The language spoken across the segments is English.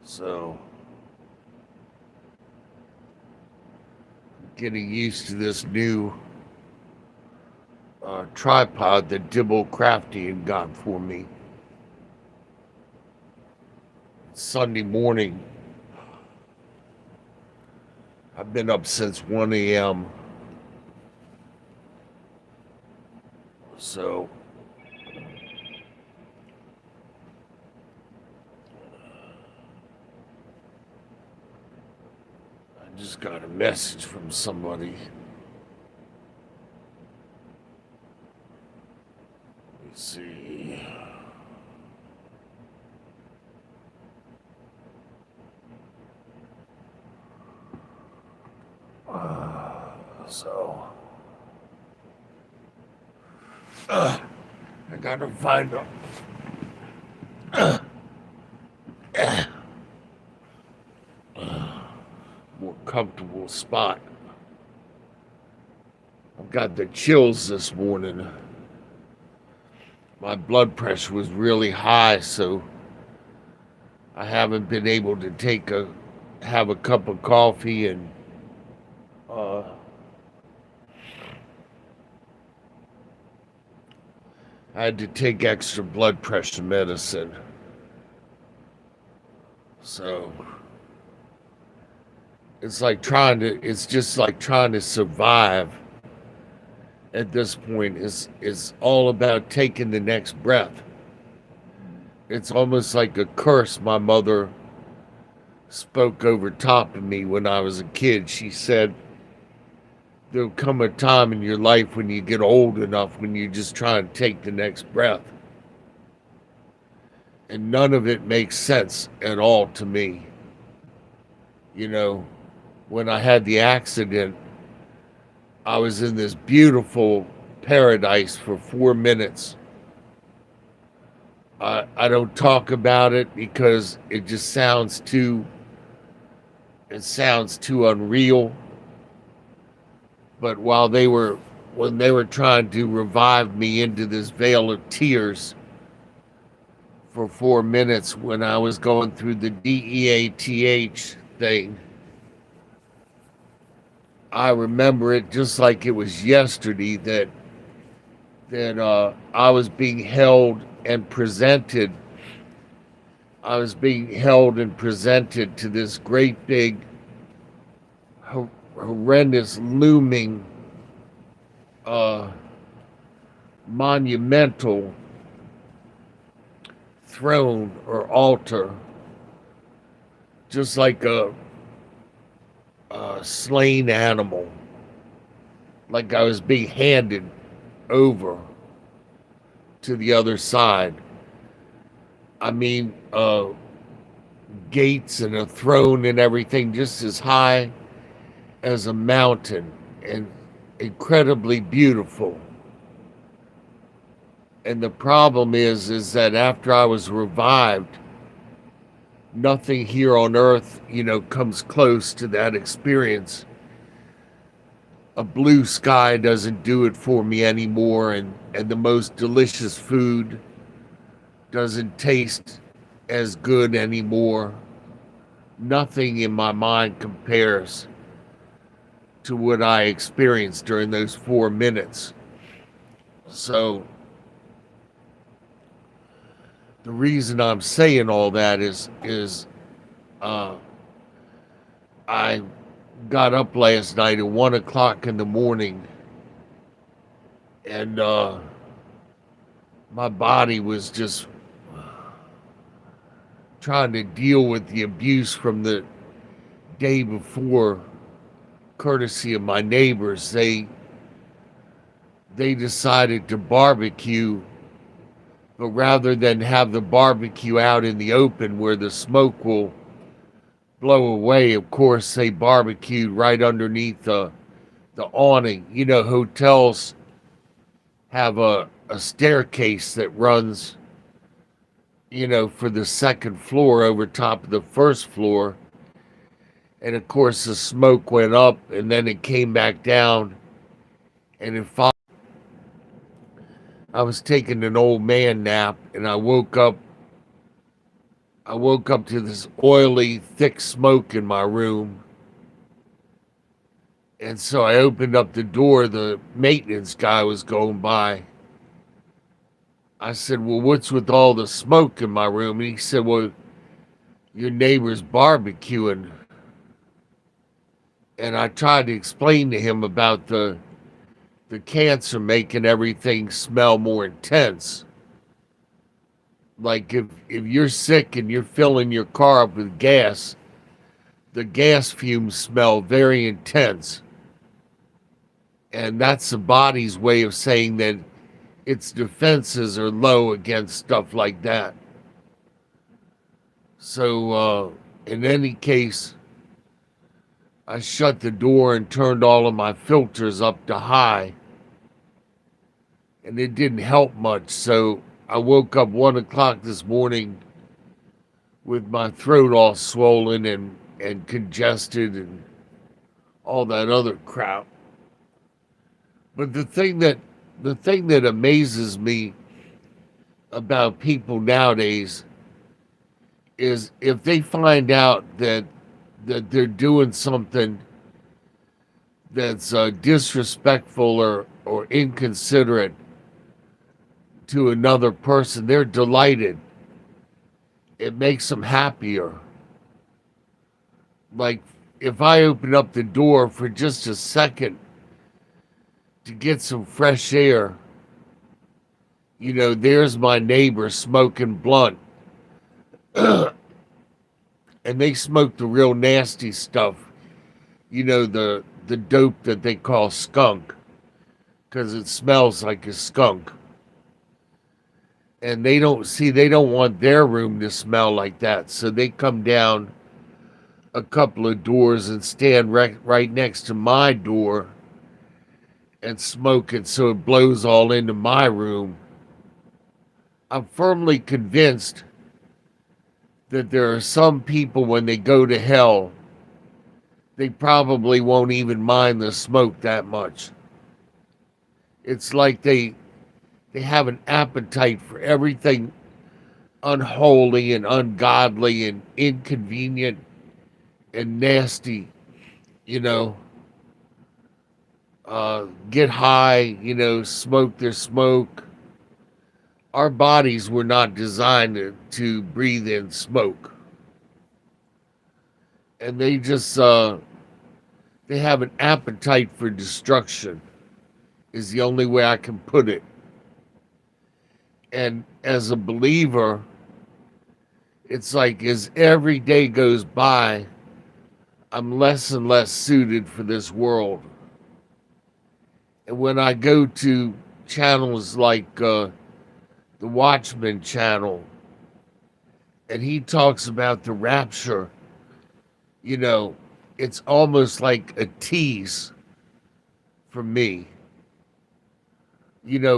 So, getting used to this new tripod that Dibble Crafty got for me. Sunday morning, I've been up since 1 a.m. So, I just got a message from somebody. Let's see. So, I gotta find a more comfortable spot. I've got the chills this morning. My blood pressure was really high, so I haven't been able to have a cup of coffee, and uh, I had to take extra blood pressure medicine. So it's just like trying to survive at this point. Is all about taking the next breath. It's almost like a curse my mother spoke over top of me when I was a kid. She said, there'll come a time in your life when you get old enough when you just try and take the next breath. And none of it makes sense at all to me. You know, when I had the accident, I was in this beautiful paradise for 4 minutes. I don't talk about it because it sounds too unreal. But when they were trying to revive me into this veil of tears for 4 minutes when I was going through the DEATH thing, I remember it just like it was yesterday that I was being held and presented. I was being held and presented to this great big, horrendous, looming, uh, monumental throne or altar, just like a slain animal, like I was being handed over to the other side. I mean, gates and a throne and everything, just as high as a mountain and incredibly beautiful. And the problem is that after I was revived, nothing here on earth, comes close to that experience. A blue sky doesn't do it for me anymore, and the most delicious food doesn't taste as good anymore. Nothing in my mind compares to what I experienced during those 4 minutes. So the reason I'm saying all that is uh, I got up last night at 1 o'clock in the morning, and my body was just trying to deal with the abuse from the day before, courtesy of my neighbors. They decided to barbecue, but rather than have the barbecue out in the open where the smoke will blow away, of course they barbecued right underneath the awning. Hotels have a staircase that runs, for the second floor over top of the first floor. And of course, the smoke went up and then it came back down. And I was taking an old man nap, and I woke up I woke up to this oily, thick smoke in my room. And so I opened up the door. The maintenance guy was going by. I said, "Well, what's with all the smoke in my room?" And he said, "Well, your neighbor's barbecuing." And I tried to explain to him about the cancer making everything smell more intense. Like if you're sick and you're filling your car up with gas, the gas fumes smell very intense. And that's the body's way of saying that its defenses are low against stuff like that. So, in any case, I shut the door and turned all of my filters up to high, and it didn't help much. So, I woke up 1 o'clock this morning with my throat all swollen and congested and all that other crap. But the thing that amazes me about people nowadays is if they find out that they're doing something that's disrespectful or inconsiderate to another person, they're delighted. It makes them happier. Like if I open up the door for just a second to get some fresh air, there's my neighbor smoking blunt. And they smoke the real nasty stuff, the dope that they call skunk, because it smells like a skunk. And they don't want their room to smell like that, so they come down a couple of doors and stand right next to my door and smoke it so it blows all into my room. I'm firmly convinced that there are some people, when they go to hell, they probably won't even mind the smoke that much. It's like they have an appetite for everything unholy and ungodly and inconvenient and nasty, you know. Get high, smoke their smoke. Our bodies were not designed to breathe in smoke. And they have an appetite for destruction, is the only way I can put it. And as a believer, it's like as every day goes by, I'm less and less suited for this world. And when I go to channels like the Watchman channel, and he talks about the rapture, it's almost like a tease for me.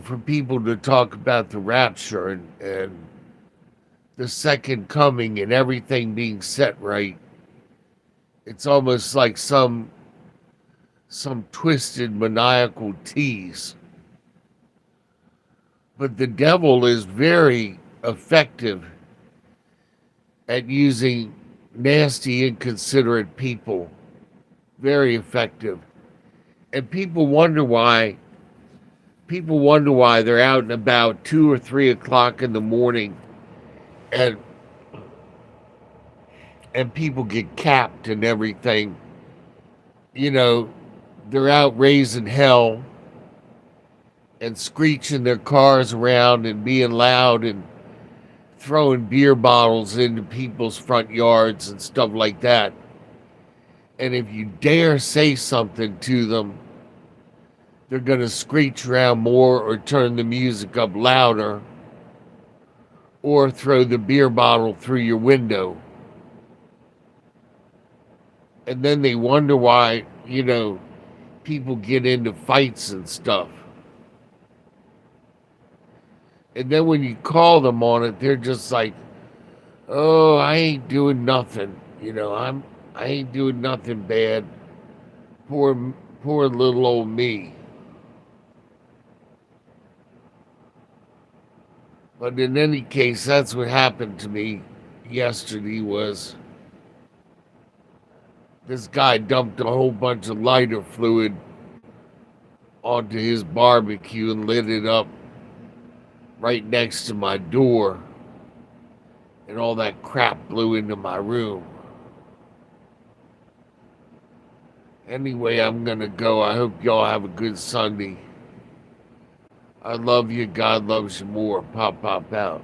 For people to talk about the rapture and the second coming and everything being set right. It's almost like some twisted maniacal tease. But the devil is very effective at using nasty, inconsiderate people. Very effective. And people wonder why they're out and about 2 or 3 o'clock in the morning and people get capped and everything. They're out raising hell and screeching their cars around and being loud and throwing beer bottles into people's front yards and stuff like that. And if you dare say something to them, they're going to screech around more or turn the music up louder or throw the beer bottle through your window. And then they wonder why, people get into fights and stuff. And then when you call them on it, they're just like, "Oh, I ain't doing nothing. I ain't doing nothing bad. Poor little old me." But in any case, that's what happened to me, yesterday was this guy dumped a whole bunch of lighter fluid onto his barbecue and lit it up right next to my door, and all that crap blew into my room. Anyway, I'm gonna go. I hope y'all have a good Sunday. I love you. God loves you more. Pop, pop out.